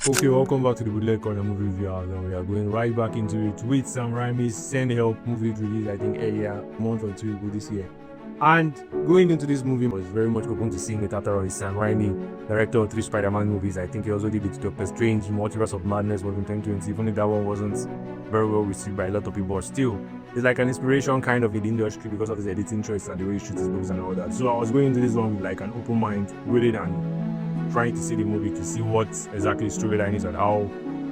Okay, welcome back to the Bootleg Corner Movie Review House, and we are going right back into it with Sam Raimi's Send Help movie release, I think earlier, a month or two ago this year. And going into this movie, I was very much open to seeing it after all. It's Sam Raimi, director of 3 Spider-Man movies. I think he also did it to Doctor Strange, Multiverse of Madness was in 2020, even if that one wasn't very well received by a lot of people, but still, it's like an inspiration kind of in the industry because of his editing choice and the way he shoots his movies and all that. So I was going into this one with like an open mind, really, than trying to see the movie to see what exactly the storyline is and how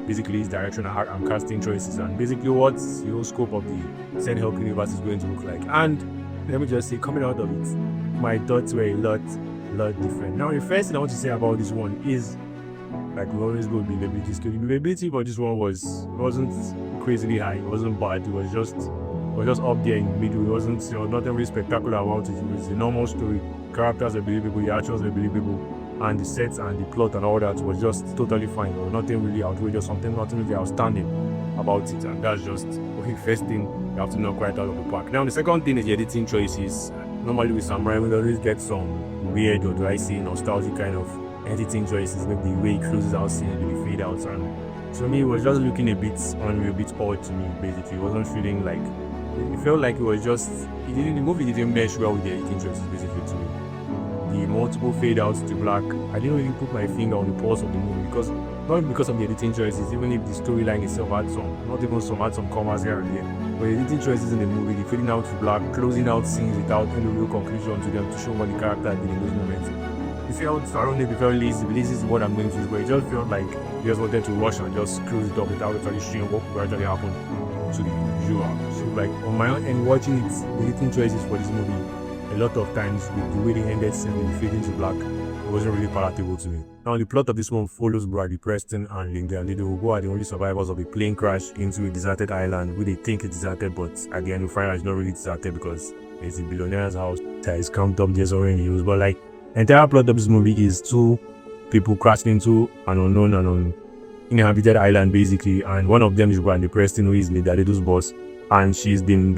basically his direction and casting choices and basically what the whole scope of the Send Help universe is going to look like. And let me just say, coming out of it, my thoughts were a lot different. Now, the first thing I want to say about this one is, like we always go with believability story. Believability, but this one wasn't crazily high. It wasn't bad. It was just up there in the middle. It wasn't nothing really spectacular about it. It was a normal story. Characters are believable, the actors are believable, and the sets and the plot and all that was just totally fine. There was nothing really outrageous, nothing really outstanding about it, and that's just the first thing you have to knock right out of the park. Now, the second thing is the editing choices. Normally with Sam Raimi, we always get some weird, or do I say nostalgic kind of editing choices, maybe the way he closes out scenes with the fade outs, and to me it was just looking a bit odd to me. Basically, it wasn't feeling like, it felt like it was just, the movie didn't mesh well with the editing choices basically to me. The multiple fade outs to black, I didn't really put my finger on the pulse of the movie, because not because of the editing choices, even if the storyline itself had some commas here and there, but the editing choices in the movie, the fading out to black, closing out scenes without any real conclusion to them to show what the character did in those moments. It felt, I don't know if it felt lazy. Lazy is what I'm going to use, but it just felt like they just wanted to rush and just close it up without actually showing what would actually happen to the viewer. So like on my own end watching it, the editing choices for this movie, a lot of times with the way they ended scene with the fading to black, it wasn't really palatable to me. Now the plot of this one follows Bradley Preston and Linda Lido, who are the only survivors of a plane crash into a deserted island, where they think it's deserted, but again we find out it's not really deserted because it's a billionaire's house that is camped up there somewhere in the hills. But like, the entire plot of this movie is 2 people crashing into an unknown and uninhabited island basically, and one of them is Bradley Preston, who is Linda Lido's boss, and she's been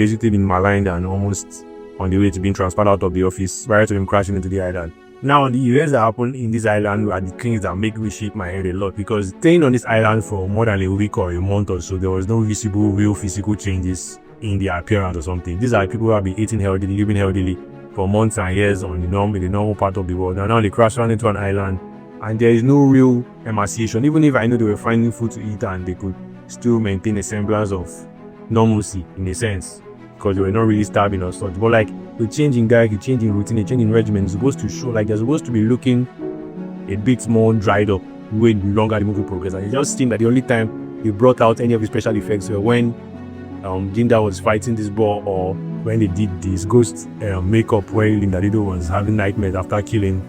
maligned and almost on the way to being transferred out of the office prior to him crashing into the island. Now, the events that happen in this island are the things that make me shake my head a lot, because staying on this island for more than a week or a month or so, there was no visible, real physical changes in their appearance or something. These are people who have been eating healthily, living healthily for months and years in the normal part of the world, and now they crash around into an island, and there is no real emaciation. Even if I know they were finding food to eat and they could still maintain a semblance of normalcy in a sense, because they were not really starving or such. But like, the change in diet, the change in routine, the change in regimen is supposed to show like they're supposed to be looking a bit more dried up way longer the movie progresses. And it just seemed that the only time they brought out any of the special effects were when Jinda was fighting this ball, or when they did this ghost makeup where Linda Lido was having nightmares after killing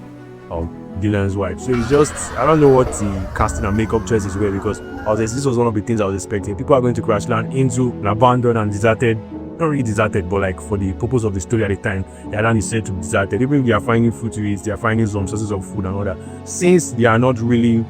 Dylan's wife. So it's just, I don't know what the casting and makeup choices were, because this was one of the things I was expecting. People are going to crash land into an abandoned and deserted, not really deserted, but like for the purpose of the story at the time, the island is said to be deserted. Even if they are finding food to eat, they are finding some sources of food and all that. Since they are not really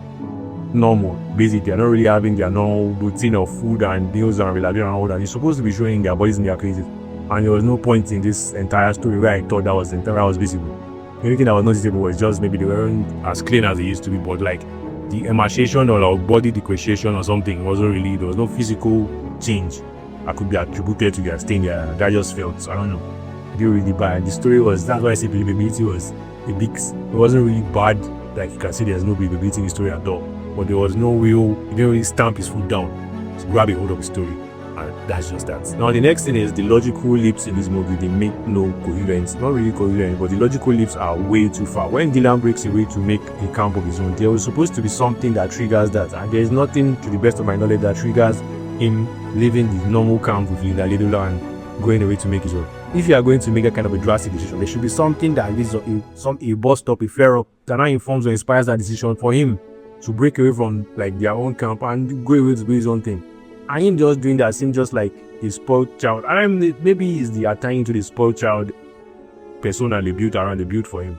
normal, basically, they are not really having their normal routine of food and meals and reliability and all that, it's supposed to be showing their bodies in their cases. And there was no point in this entire story where I thought that was visible. The only thing that was noticeable was just maybe they weren't as clean as they used to be, but like the emaciation or like body depreciation or something wasn't really, there was no physical change that could be attributed to their stain there. That just felt, I don't know, it didn't really bad. The story was, that's why I say believability was a big, it wasn't really bad. Like you can see there's no believability in the story at all, but there was no real, he didn't really stamp his foot down to grab a hold of the story. And that's just that. Now the next thing is the logical leaps in this movie. They make no coherence, not really coherent, but the logical leaps are way too far. When Dylan breaks away to make a camp of his own, there was supposed to be something that triggers that, and there is nothing, to the best of my knowledge, that triggers him leaving the normal camp with Linda Lido and going away to make his own. If you are going to make that kind of a drastic decision, there should be something that leads a bus stop, a ferry that now informs or inspires that decision for him to break away from like their own camp and go away to do his own thing. And him just doing that seems just like a spoiled child. And maybe he's the attacking to the spoiled child persona they built for him.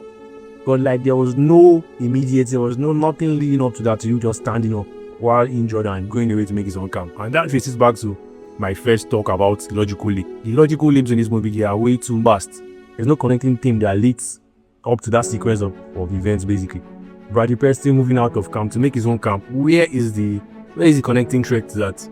But like, there was no immediate, there was nothing leading up to that, to you just standing up while injured and going away to make his own camp. And that traces back to my first talk about logical leap. The logical leaps in this movie, they are way too vast. There's no connecting theme that leads up to that sequence of events basically. Bradley Preston moving out of camp to make his own camp. Where is the connecting thread to that?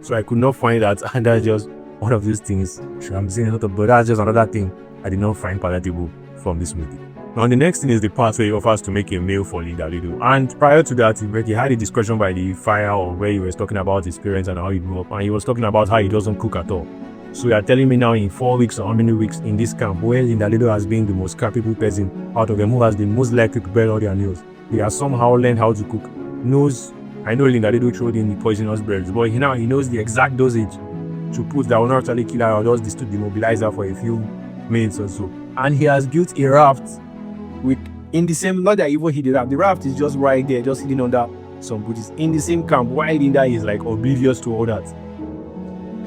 So I could not find that, and that's just one of those things. Sure, I'm saying a lot of, but that's just another thing I did not find palatable from this movie. Now the next thing is the part where he offers to make a meal for Linda Lido. And prior to that, he had a discussion by the fire, or where he was talking about his parents and how he grew up, and he was talking about how he doesn't cook at all. So you are telling me now in 4 weeks or how many weeks in this camp, where Linda Lido has been the most capable person out of them, who has the most likely to prepare all their meals, he has somehow learned how to cook. I know Linda Lido threw in the poisonous breads, but he knows the exact dosage to put that will not actually kill her or just to demobilize her for a few minutes or so. And he has built a raft in the same, not that even he did that, the raft is just right there, just sitting under some bushes in the same camp, while Linda is like oblivious to all that.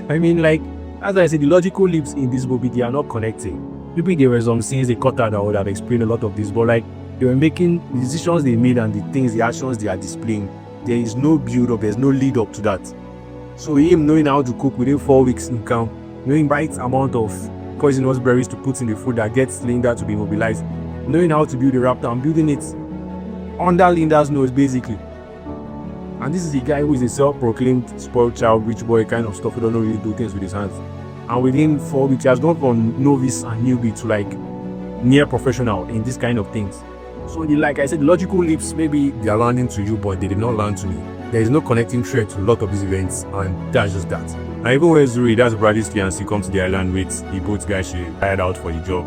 I mean, like, as I said, the logical leaps in this movie, they are not connecting. Maybe there were some scenes they cut out that would have explained a lot of this, but like, they were making the decisions they made and the actions they are displaying. There is no build up, there's no lead up to that. So him knowing how to cook within 4 weeks in camp, knowing right amount of poisonous berries to put in the food that gets Linda to be mobilized, knowing how to build a raptor and building it under Linda's nose, basically. And this is the guy who is a self-proclaimed spoiled child, rich boy kind of stuff, who don't really do things with his hands. And within 4 weeks, he has gone from novice and newbie to like near professional in this kind of things. So like I said, logical leaps, maybe they are landing to you, but they did not land to me. There is no connecting thread to a lot of these events, and that's just that. And even when Zuri, that's Bradley's fiancé, comes to the island with the boat guy she hired out for the job.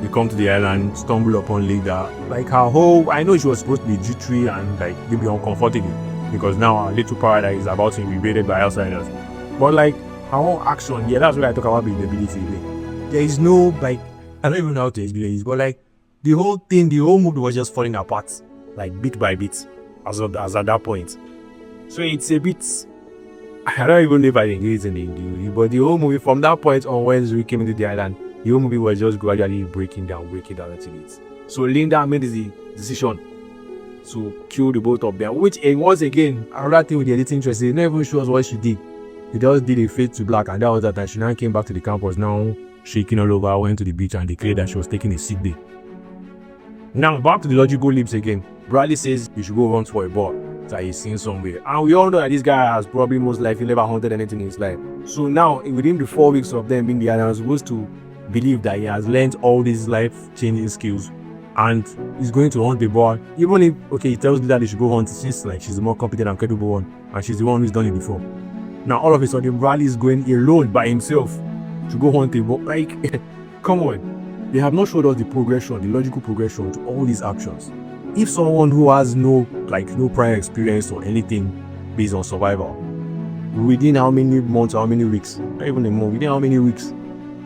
They come to the island, stumble upon Linda. Like her whole, I know she was supposed to be jittery and like maybe uncomfortable, because now our little paradise is about to be invaded by outsiders. But like her whole action, yeah, that's where I talk about believability. Like, there is no, like, I don't even know how to explain it, but like the whole movie was just falling apart, like bit by bit, as at that point. So it's a bit, I don't even know if I engage in the but the whole movie from that point on, when Zuri came into the island, the whole movie was just gradually breaking down until it. So Linda made the decision to kill the both of them, which once again, another thing with the editing choice, it never even shows what she did. She just did a fade to black, and that was that. And she now came back to the campus, now shaking all over, went to the beach and declared that she was taking a sick day. Now back to the logical leaps again. Bradley says you should go hunt for a ball that he's seen somewhere, and we all know that this guy has probably most likely never hunted anything in his life. So now within the 4 weeks of them being the island, I was supposed to believe that he has learned all these life-changing skills and he's going to hunt the ball. Even if, okay, he tells me that he should go hunt, since like she's the more competent and capable one, and she's the one who's done it before. Now all of a sudden Bradley is going alone by himself to go hunt a ball. Like, come on. They have not showed us the progression, the logical progression to all these actions. If someone who has no prior experience or anything based on survival, within how many months, how many weeks, not even a month, within how many weeks,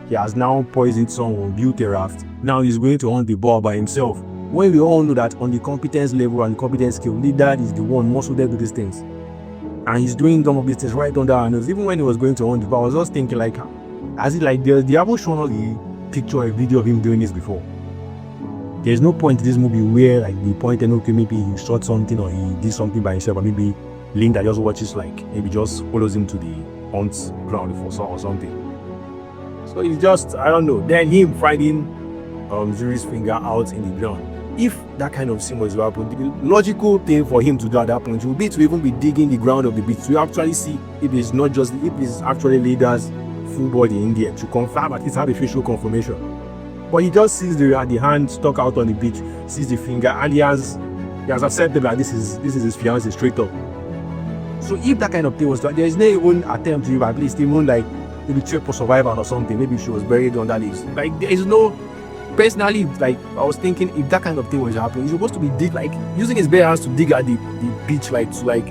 he has now poisoned someone, built a raft, now he's going to hunt the ball by himself. When we all know that on the competence level and the competence skill, Leader is the one most suited to these things. And he's doing some of these things right under our nose. Even when he was going to hunt the ball, I was just thinking like, as it like, they haven't shown us the picture or video of him doing this before. There's no point in this movie where like they pointed, okay, maybe he shot something or he did something by himself, or maybe Linda just watches, like maybe just follows him to the hunt ground for some or something. So it's just, I don't know. Then him finding Zuri's finger out in the ground. If that kind of scene was to happen, the logical thing for him to do at that point would be to even be digging the ground of the beach to actually see if it's not just, if it's actually Linda's full body in there, to confirm, at least have a visual confirmation. But he just sees the hand stuck out on the beach, sees the finger, and he has accepted that this is his fiancé straight up. So if that kind of thing was done, there is no even attempt to at least even like maybe check for survival or something. Maybe she was buried under leaves. Like there is no, personally, like I was thinking, if that kind of thing was happening, he's supposed to be using his bare hands to dig at the beach, like to like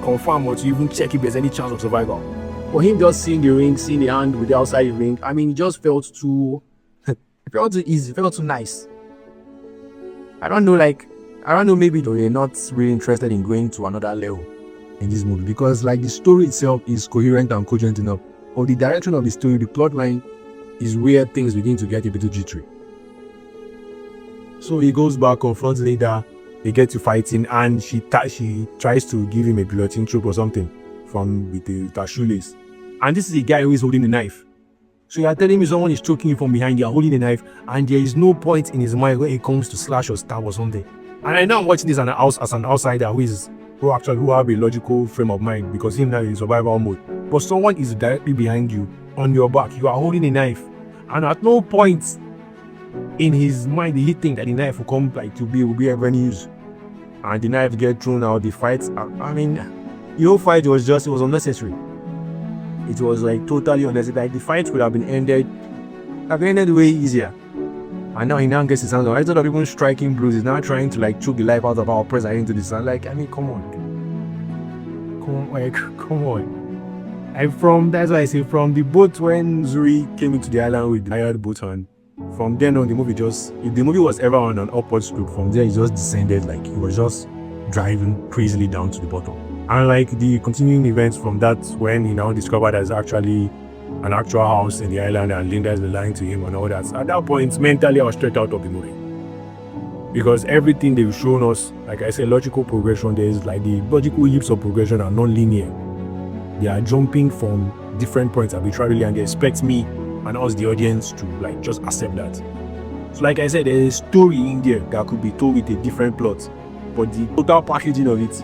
confirm or to even check if there's any chance of survival. For him just seeing the ring, seeing the hand with the outside the ring, I mean, it just felt too it felt too easy, it felt too nice. I don't know, maybe they're not really interested in going to another level in this movie, because like the story itself is coherent and cogent enough. Or the direction of the story, the plot line is where things begin to get a bit jittery. So he goes back, confronts Linda, they get to fighting, and she tries to give him a guillotine choke or something with her shoelace. And this is the guy who is holding the knife. So you are telling me someone is choking you from behind, you are holding the knife, and there is no point in his mind when it comes to slash or stab or something. And I know I'm watching this as an outsider who have a logical frame of mind, because him now is in survival mode. But someone is directly behind you, on your back. You are holding a knife, and at no point in his mind did he think that the knife will come will be ever used. And the knife get thrown out. The fight, the whole fight was unnecessary. It was totally unnecessary. The fight could have been ended way easier. And now he gets his hands on. Instead of even striking blows, he's now trying to choke the life out of our oppressor into the sun. Come on. That's why I say, from the boat when Zuri came into the island with the hired boat, and from then on, if the movie was ever on an upward slope, from there it just descended. He was just driving crazily down to the bottom. And the continuing events from that, when he now discovered there's actually an actual house in the island and Linda is lying to him and all that. At that point, mentally I was straight out of the movie, because everything they've shown us, like I said, logical progression, there's the logical leaps of progression are non-linear. They are jumping from different points arbitrarily, and they expect me and us, the audience, to just accept that. So like I said, there's a story in there that could be told with a different plot, but the total packaging of it,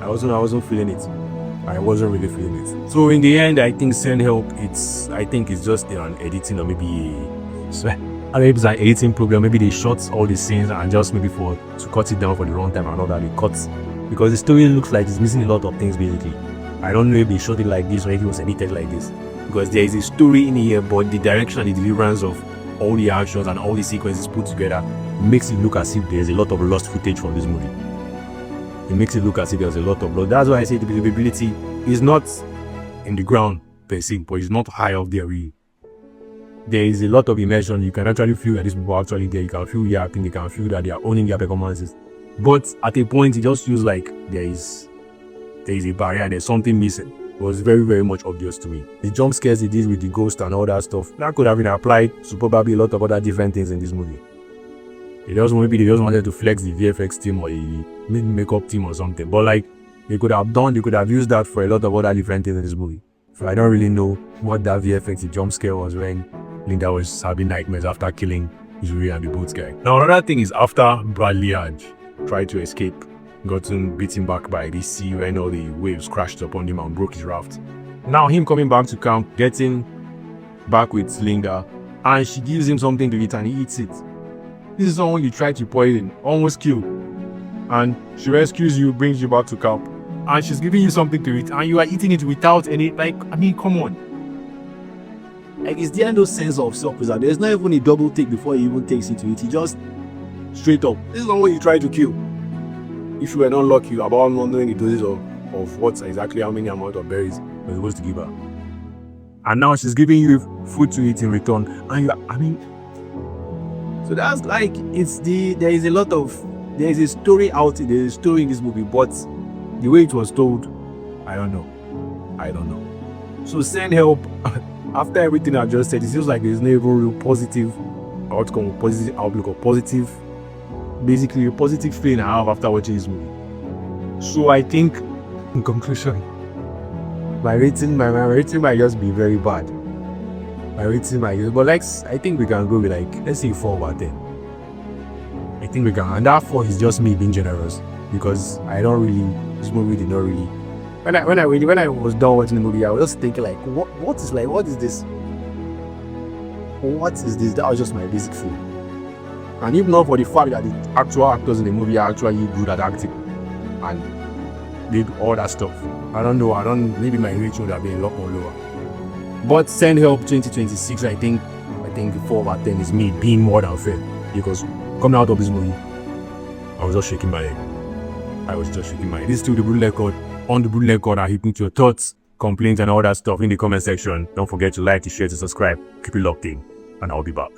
I wasn't feeling it. I wasn't really feeling it. So in the end, I think Send Help, it's just an editing, or maybe it's an editing program. Maybe they shot all the scenes and just maybe to cut it down for the runtime and all that, they cut, because the story looks like it's missing a lot of things basically. I don't know if they shot it like this or if it was edited like this, because there is a story in here, but the direction and the deliverance of all the actions and all the sequences put together makes it look as if there's a lot of lost footage from this movie. It makes it look as if there's a lot of blood. That's why I say the believability is not in the ground per se, but it's not high up there really. There is a lot of immersion. You can actually feel that these people are actually there. You can feel their acting. You can feel that they are owning their performances. But at a point, it just feels like there is a barrier. There's something missing. It was very, very much obvious to me. The jump scares they did with the ghost and all that stuff, that could have been applied to probably a lot of other different things in this movie. They just wanted to flex the VFX team or the makeup team or something. But they could have used that for a lot of other different things in this movie. So I don't really know what that VFX, the jump scare was when Linda was having nightmares after killing Yuri and the boat guy. Now another thing is, after Bradley had tried to escape, gotten beaten back by the sea when all the waves crashed upon him and broke his raft. Now him coming back to camp, getting back with Linda, and she gives him something to eat and he eats it. This is someone you try to poison, almost kill, and she rescues you, brings you back to camp, and she's giving you something to eat, and you are eating it without any, come on. Is there no sense of self-preservation? There's not even a double take before he even takes it to eat. He just straight up. This is not what you try to kill. If you were not lucky about not knowing the doses of what exactly how many amount of berries you're supposed to give her. And now she's giving you food to eat in return, and so that's there is a story there's a story in this movie, but the way it was told, I don't know. So Send Help, after everything I just said, it feels like there's no even real positive outcome, positive outlook, or basically a positive feeling I have after watching this movie. So I think, in conclusion, my rating might just be very bad. But I think we can go with let's say 4 over 10. I think we can, and that 4 is just me being generous, because this movie did not really. When I was done watching the movie, I was just thinking what is this? What is this? That was just my basic feeling. And if not for the fact that the actual actors in the movie are actually good at acting and did all that stuff, maybe my rating would have been a lot more lower. But Send Help 2026, I think 4 over 10 is me being more than fair, because coming out of this movie, I was just shaking my head. This is still the bootleg record. On the bootleg record, I hit your thoughts, complaints, and all that stuff in the comment section. Don't forget to like, to share, to subscribe. Keep it locked in, and I'll be back.